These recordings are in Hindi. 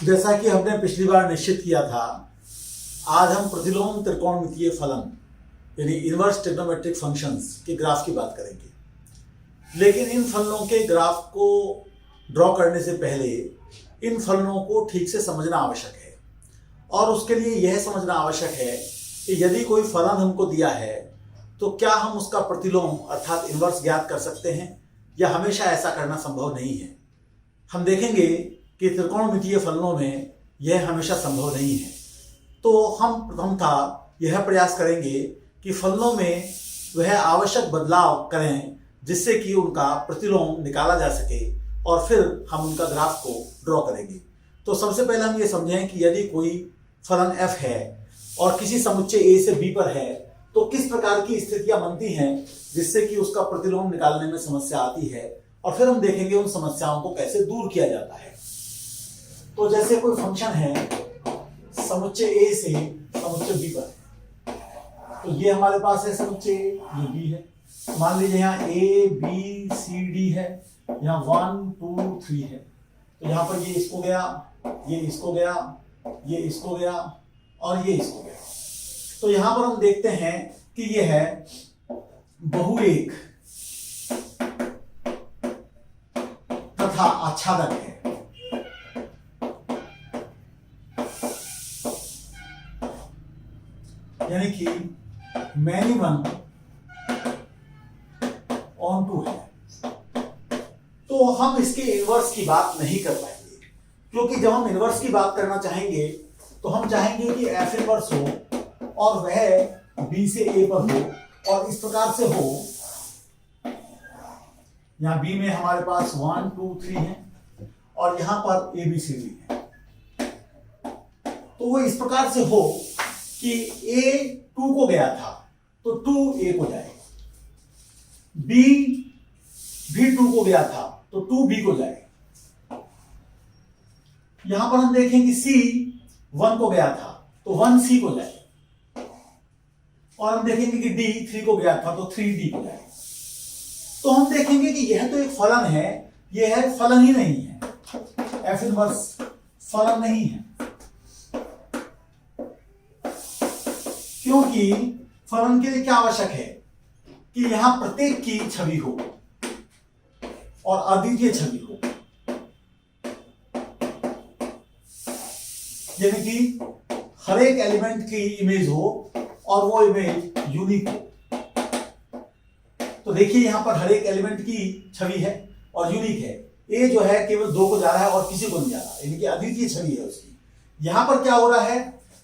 जैसा कि हमने पिछली बार निश्चित किया था, आज हम प्रतिलोम त्रिकोणमितीय फलन यानी इनवर्स ट्रिग्नोमेट्रिक फंक्शंस के ग्राफ की बात करेंगे। लेकिन इन फलनों के ग्राफ को ड्रॉ करने से पहले इन फलनों को ठीक से समझना आवश्यक है, और उसके लिए यह समझना आवश्यक है कि यदि कोई फलन हमको दिया है तो क्या हम उसका प्रतिलोम अर्थात इनवर्स ज्ञात कर सकते हैं, या हमेशा ऐसा करना संभव नहीं है। हम देखेंगे कि त्रिकोणमितीय फलनों में यह हमेशा संभव नहीं है। तो हम प्रथमतः यह प्रयास करेंगे कि फलनों में वह आवश्यक बदलाव करें जिससे कि उनका प्रतिलोम निकाला जा सके, और फिर हम उनका ग्राफ को ड्रॉ करेंगे। तो सबसे पहले हम ये समझें कि यदि कोई फलन f है और किसी समुच्चय a से b पर है तो किस प्रकार की स्थितियां बनती हैं जिससे कि उसका प्रतिलोम निकालने में समस्या आती है, और फिर हम देखेंगे उन समस्याओं को कैसे दूर किया जाता है। तो जैसे कोई फंक्शन है समुच्चय a से समुच्चय b पर है, तो ये हमारे पास है समुच्चय A, ये b है। मान लीजिए यहाँ a b c d है, यहाँ 1 2 3 है। तो यहाँ पर ये इसको गया, ये इसको गया, ये इसको गया और ये इसको गया। तो यहाँ पर हम देखते हैं कि ये है बहुएक तथा आच्छादक है। यानी कि मैनी वन ऑन टू है। तो हम इसके इनवर्स की बात नहीं कर पाएंगे, क्योंकि जब हम इनवर्स की बात करना चाहेंगे तो हम चाहेंगे कि एफ इनवर्स हो और वह बी से ए पर हो, और इस प्रकार से हो। यहां बी में हमारे पास 1 2 3 है और यहां पर ए बी सी डी है। तो वो इस प्रकार से हो कि ए 2 को गया था तो 2 ए को जाए, बी भी 2 को गया था तो 2 बी को जाए। यहां पर हम देखें कि सी 1 को गया था तो 1 सी को जाए, और हम देखेंगे कि डी 3 को गया था तो 3 डी को जाए। तो हम देखेंगे कि यह तो एक फलन है, यह है फलन ही नहीं है, एफ इनवर्स फलन नहीं है, क्योंकि फलन के लिए क्या आवश्यक है कि यहां प्रत्येक की छवि हो और अद्वितीय छवि हो, यानी कि हर एक एलिमेंट की इमेज हो और वो इमेज यूनिक हो। तो देखिए यहां पर हर एक एलिमेंट की छवि है और यूनिक है। ए जो है केवल 2 को जा रहा है और किसी को नहीं जा रहा, यानी कि अद्वितीय छवि है उसकी। यहां पर क्या हो रहा है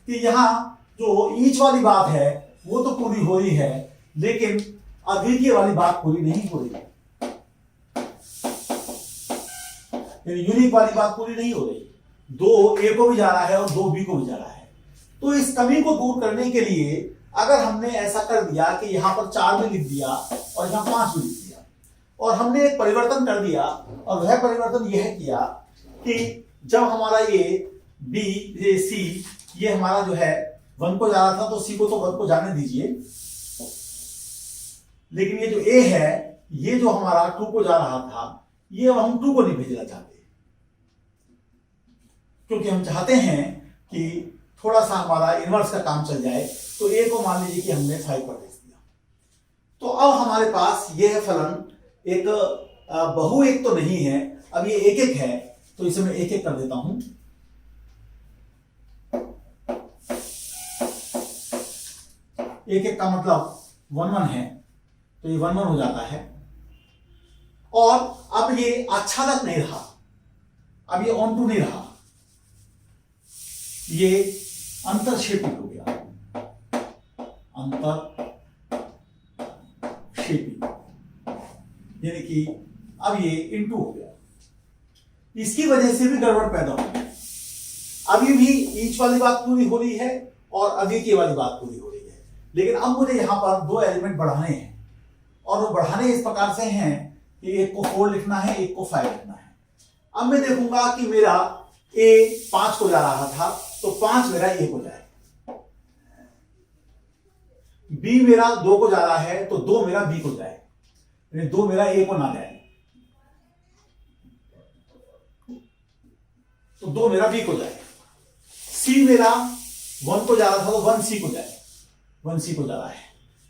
कि यहां जो ईच वाली बात है वो तो पूरी हो रही है, लेकिन अद्वितीय वाली बात पूरी नहीं हो रही है, यानी यूनिक वाली बात पूरी नहीं हो रही। 2 ए को भी जा रहा है और 2 बी को भी जा रहा है। तो इस कमी को दूर करने के लिए अगर हमने ऐसा कर दिया कि यहां पर 4 भी लिख दिया और यहां 5 भी लिख दिया, और हमने एक परिवर्तन कर दिया, और वह परिवर्तन यह किया कि जब हमारा ये बी ये सी ये हमारा जो है 1 को जा रहा था तो सी को तो 1 को जाने दीजिए, लेकिन ये जो ए है ये जो हमारा 2 को जा रहा था ये हम 2 को नहीं भेजना चाहते, क्योंकि हम चाहते हैं कि थोड़ा सा हमारा इनवर्स का काम चल जाए। तो ए को मान लीजिए कि हमने 5 पर भेज दिया। तो अब हमारे पास यह फलन एक बहुएक तो नहीं है, अब ये एक एक है, तो इसे मैं एक एक कर देता हूं। एक एक का मतलब 1 1 है, तो ये 1 1 हो जाता है। और अब ये आच्छादक नहीं रहा, अब ये ऑन टू नहीं रहा, ये अंतरक्षेपी हो गया, अंतरक्षेपी, यानी कि अब ये इनटू हो गया। इसकी वजह से भी गड़बड़ पैदा हो गई। अभी भी ईच वाली बात पूरी हो रही है और अद्वितीय वाली बात पूरी हो रही है, लेकिन अब मुझे यहां पर 2 एलिमेंट बढ़ाने हैं, और वो बढ़ाने इस प्रकार से हैं कि एक को 4 लिखना है, एक को 5 लिखना है। अब मैं देखूंगा कि मेरा ए 5 को जा रहा था तो 5 मेरा ए को जाए, बी मेरा 2 को जा रहा है तो 2 मेरा बी को जाए, यानी 2 मेरा ए को ना जाए। तो 2 मेरा बी को जाए, सी मेरा 1 को जा रहा था तो 1 सी को जाए, 1 सी को जा रहा है,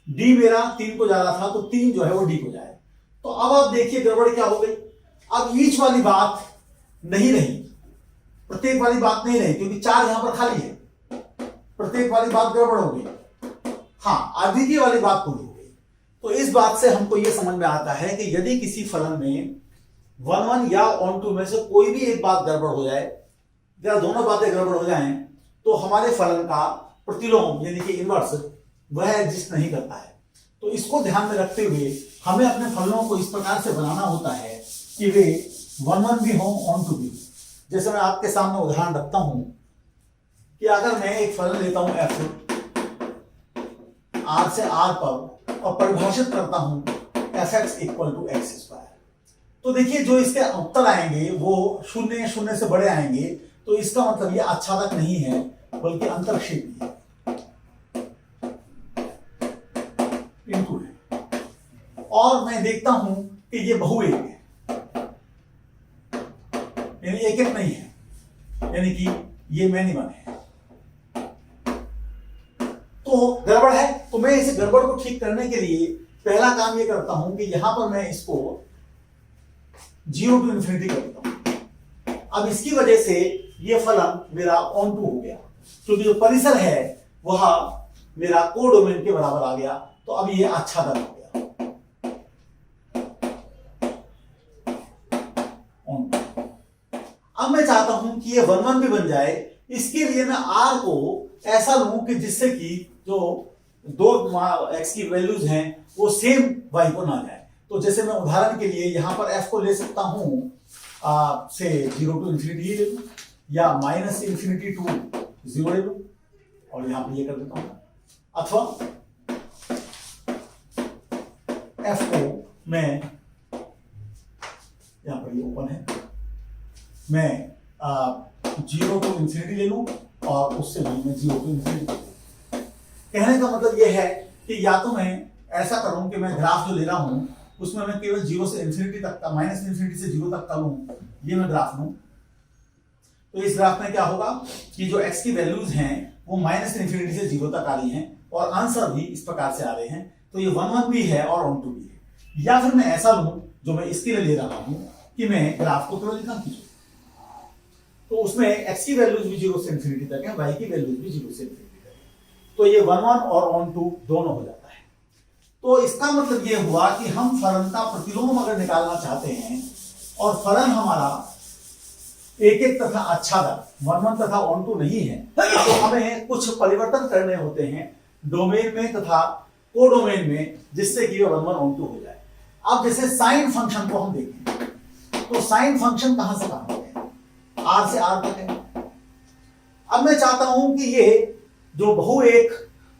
डी मेरा 3 को जा रहा था तो 3 जो है वो डी को जाए। तो अब आप देखिए गड़बड़ क्या हो गई, अब ईच वाली बात नहीं रही, प्रत्येक वाली बात नहीं रही, क्योंकि 4 यहां पर खाली है, प्रत्येक वाली बात गड़बड़ हो गई। हाँ, अद्वितीय वाली बात पूरी हो गई। तो इस बात से हमको यह समझ में आता है कि यदि किसी फलन में 1 1 या ऑन टू में से कोई भी एक बात गड़बड़ हो जाए या दोनों बातें गड़बड़ हो जाएं, तो हमारे फलन का प्रतिलोम यानी कि इनवर्स वह एग्जिस्ट नहीं करता है। तो इसको ध्यान में रखते हुए हमें अपने फलनों को इस प्रकार से बनाना होता है कि वे 1 1 भी हों, ऑन टू भी। जैसे मैं आपके सामने उदाहरण रखता हूं कि अगर मैं एक फलन लेता हूं f r से r पर और परिभाषित करता हूं fx equal to x square, तो देखिए जो इसके उत्तर आएंगे वो 0 0 से बड़े आएंगे, तो इसका मतलब ये आच्छादक नहीं है बल्कि अंतर्क्षेपी है, इनटू है। और मैं देखता हूं कि ये बहुएक है, यानी एक एक नहीं है, यानी कि ये मैनी वन है, तो गड़बड़ है। तो मैं इस गड़बड़ को ठीक करने के लिए पहला काम ये करता हूं कि यहां पर मैं इसको 0 टू इन्फिनिटी कर देता हूं। अब इसकी वजह से ये फलन मेरा ऑन टू हो गया, क्योंकि जो परिसर है वह मेरा कोडोमेन के बराबर आ गया, तो अब ये आच्छादन हो गया ऑन टू। अब मैं चाहता हूं कि ये 1 1 भी बन जाए, इसके लिए मैं r को ऐसा लूं कि जिससे कि जो दो x की वैल्यूज हैं वो सेम y को ना जाए। तो जैसे मैं उदाहरण के लिए यहां पर f को ले सकता हूं से 0 टू इन्फिनिटी ले लूं, या माइनस इन्फिनिटी टू 0 ले लूं, और यहां पर ये कर देता हूं, अथवा f को मैं यहां पर ये ओपन है, मैं 0 टू इन्फिनिटी ले लूं और उससे भी मैं 0 टू इन्फिनिटी। कहने का मतलब यह है कि या तो मैं ऐसा करूं कि मैं ग्राफ जो ले रहा हूं उसमें मैं केवल 0 से इन्फिनिटी तक का, माइनस इन्फिनिटी से 0 तक का लूं, ये मैं ग्राफ लूं। तो इस ग्राफ में क्या होगा कि जो x की वैल्यूज हैं वो माइनस इन्फिनिटी से 0 तक आ रही हैं और आंसर भी इस प्रकार से आ रहे हैं, तो ये 1 1 भी है और ऑन टू भी है। या फिर मैं ऐसा लूं जो मैं इसके लिए ले रहा हूं कि मैं ग्राफ को केवल लिखा कीजिए, तो उसमें x की वैल्यूज भी 0 से इन्फिनिटी तक है, y की वैल्यूज भी 0 से इन्फिनिटी तक है, तो ये 1 1 और ऑन टू दोनों हो जाता है। तो इसका मतलब ये हुआ कि हम फलन का प्रतिलोम अगर निकालना चाहते हैं और फलन हमारा एक एक तथा आच्छादक 1 1 तथा ऑन टू नहीं है, तो हमें कुछ परिवर्तन करने होते हैं डोमेन में तथा कोडोमेन में, जिससे कि 1 1 ऑन टू हो जाए। अब जैसे साइन फंक्शन को हम देखें, तो साइन फंक्शन कहां से कहां है, r से r तक है। अब मैं चाहता हूं कि ये जो बहुएक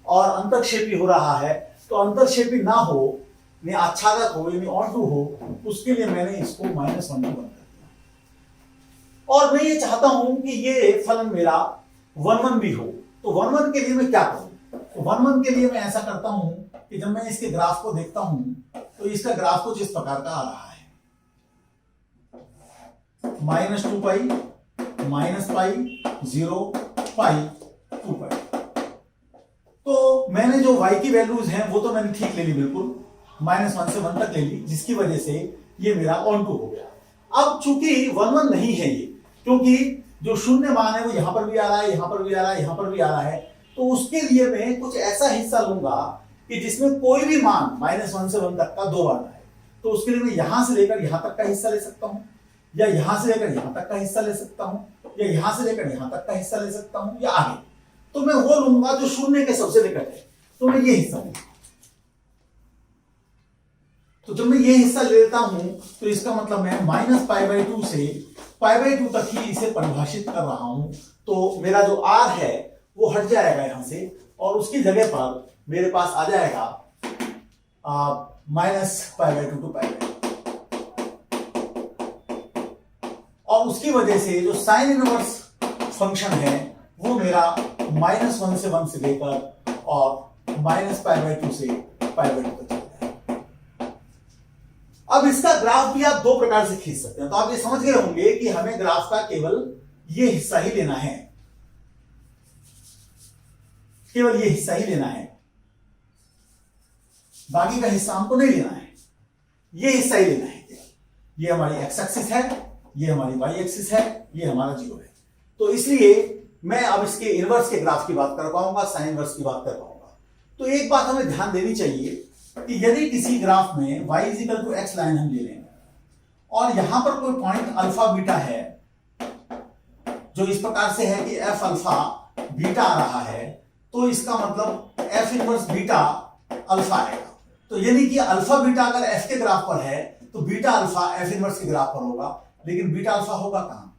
और अंतर्क्षेपी हो रहा है, तो अंतर्क्षेपी ना हो, यानी आच्छादक हो, यानी ऑन टू हो, उसके लिए मैंने इसको -1 टू 1 कर दिया। और मैं ये चाहता हूं कि ये फलन मेरा 1 1 भी हो, तो 1 1 के लिए मैं क्या करूं? तो 1 1 के लिए मैं ऐसा करता हूं कि जब मैं इसके ग्राफ को देखता हूं तो इसका ग्राफ कुछ इस प्रकार का आ रहा है, -2 पाई, -पाई, 0 पाई, 2 पाई। तो मैंने जो y की वैल्यूज हैं वो तो मैंने ठीक ले ली, बिल्कुल -1 से 1 तक ले ली, जिसकी वजह से ये मेरा ऑन टू हो गया। अब चूंकि 1 1 नहीं है ये, क्योंकि जो शून्य मान है वो यहां पर भी आ रहा है, यहां पर भी आ रहा है, यहां पर भी आ रहा है, तो उसके लिए मैं कुछ ऐसा हिस्सा लूंगा कि जिसमें कोई भी मान -1 से 1 तक का 2 बार आए। तो उसके लिए मैं यहां से लेकर यहां तक का हिस्सा ले सकता हूं, या यहां से लेकर यहां तक का हिस्सा ले सकता हूं, या यहां से लेकर यहां तक का हिस्सा ले सकता हूं, या आगे। तो मैं वो लूंगा जो शून्य के सबसे निकट है, तो मैं ये हिस्सा लूंगा। तो जब मैं ये हिस्सा ले लेता हूं तो इसका मतलब मैं -π/2 से π/2 तक ही इसे परिभाषित कर रहा हूं। तो मेरा जो r है वो हट जाएगा यहां से, और उसकी जगह पर मेरे पास आ जाएगा -π/2 टू π/2। और उसकी वजह से जो साइन इनवर्स फंक्शन है वो मेरा -1 से 1 से लेकर और -π/2 से π/2 तक चलता है। अब इसका ग्राफ भी आप दो प्रकार से खींच सकते हैं। तो आप ये समझ गए होंगे कि हमें ग्राफ का केवल ये हिस्सा ही लेना है, केवल ये हिस्सा ही लेना है, बाकी का हिस्सा हमको नहीं लेना है, ये हिस्सा ही लेना है केवल। ये हमारी एक्स एक्सिस है, ये हमारी वाई एक्सिस है, ये हमारा जीरो है। तो इसलिए मैं अब इसके इनवर्स के ग्राफ की बात कर पाऊंगा, साइन इनवर्स की बात कर पाऊंगा। तो एक बात हमें ध्यान देनी चाहिए कि यदि किसी ग्राफ में y equal to x line हम ले लें और यहां पर कोई पॉइंट अल्फा बीटा है जो इस प्रकार से है कि f अल्फा बीटा आ रहा है, तो इसका मतलब f इनवर्स बीटा अल्फा आएगा। तो यानी कि अल्फा बीटा अगर f के ग्राफ पर है तो बीटा अल्फा f इनवर्स के ग्राफ पर होगा, लेकिन बीटा अल्फा होगा कहां?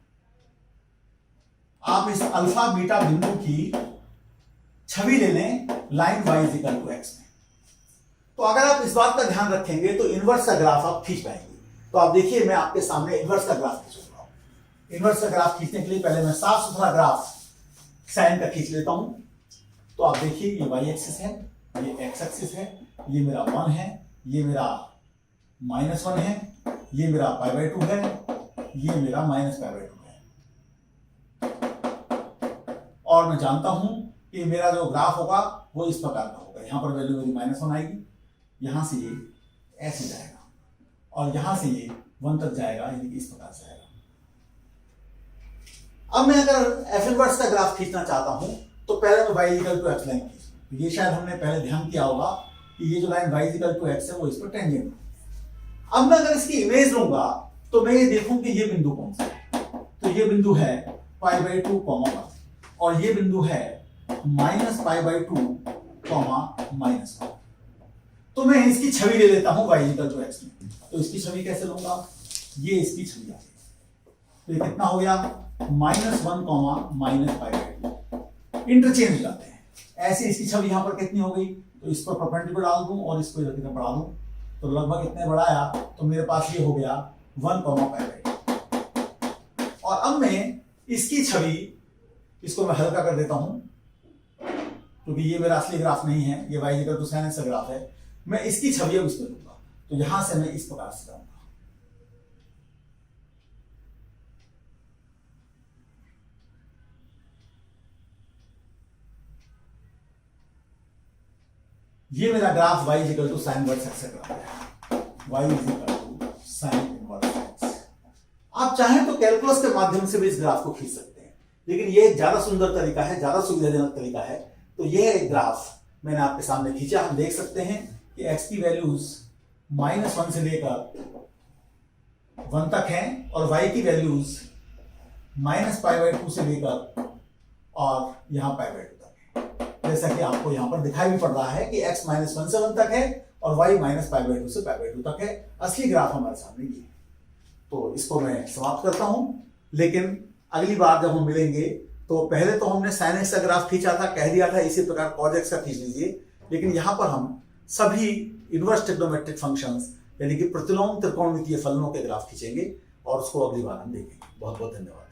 आप इस अल्फा बीटा बिंदु की छवि ले लें line y equal to x में। तो अगर आप इस बात का ध्यान रखेंगे तो इनवर्स का ग्राफ आप खींच पाएंगे। तो आप देखिए, मैं आपके सामने इनवर्स का ग्राफ खींच रहा हूं। इनवर्स का ग्राफ खींचने के लिए पहले मैं साफ सुथरा ग्राफ साइन का खींच लेता हूं। तो आप देखिए, ये y एक्सिस है, ये x एक्सिस है, ये मेरा 1 है, ये मेरा -1 है, ये मेरा π/2 है, ये मेरा -π/2 है। और मैं जानता हूं कि मेरा जो ग्राफ होगा वो इस प्रकार का होगा। यहां पर वैल्यू मेरी -1 आएगी, यहां से ये ऐसे जाएगा और यहां से ये 1 तक जाएगा, यानी कि इस प्रकार से आएगा। अब मैं अगर एफ इनवर्स का ग्राफ खींचना चाहता हूं तो पहले मैं y equal to x line खींचूं। ये शायद हमने पहले ध्यान किया होगा कि ये जो line y equal to x है वो इस पर टेंजेंट है। अब मैं अगर इसकी इमेज लूंगा तो मैं ये देखूं कि ये बिंदु कौन सा है। तो ये बिंदु है π/2, 1 और ये बिंदु है -π/2, -1। तो मैं इसकी छवि ले लेता हूं y इक्वल टू एक्स में। तो इसकी छवि कैसे लूंगा? ये इसकी छवि आ गई। तो ये कितना हो गया? -1, -π/2 इंटरचेंज हो जाते हैं। ऐसे इसकी छवि यहां पर कितनी हो गई? तो इस पर परपेंडिकुलर डाल दूं और इसको इधर बढ़ा दूं तो लगभग इतने बढ़ाया तो मेरे पास ये हो गया 1, π/2। और अब मैं इसकी छवि, इसको मैं हल्का कर देता हूं क्योंकि ये मेरा असली ग्राफ नहीं है, ये y equal to sin x का ग्राफ है। मैं इसकी छवि अब इसमें लूंगा। तो यहां से मैं इस प्रकार से जाऊंगा। ये मेरा graph y equal to sin inverse x का ग्राफ है। y equal to sin inverse x। आप चाहें तो कैलकुलस के माध्यम से भी इस ग्राफ को खींच सकते हैं, लेकिन ये ज्यादा सुंदर तरीका है, ज्यादा सुविधाजनक तरीका है। तो ये एक ग्राफ मैंने आपके सामने खींचा। हम देख सकते हैं कि x की वैल्यूज -1 से लेकर 1 तक हैं और y की वैल्यूज -π/2 से लेकर और यहां π/2 तक है। जैसा कि आपको यहां पर दिखाई भी पड़ रहा है कि x -1 से 1 तक है और y -π/2 से π/2 तक है। असली ग्राफ हमारे सामने ये है। तो इसको मैं समाप्त करता हूं, लेकिन अगली बार जब हम मिलेंगे तो पहले तो हमने sin x का ग्राफ खींचा था, कह दिया था इसी प्रकार cos x का खींच लीजिए, लेकिन यहां पर हम सभी इनवर्स ट्रिग्नोमेट्रिक फंक्शंस यानी कि प्रतिलोम त्रिकोणमितीय फलनों के ग्राफ खींचेंगे और उसको अगली बार हम देखेंगे। बहुत बहुत धन्यवाद।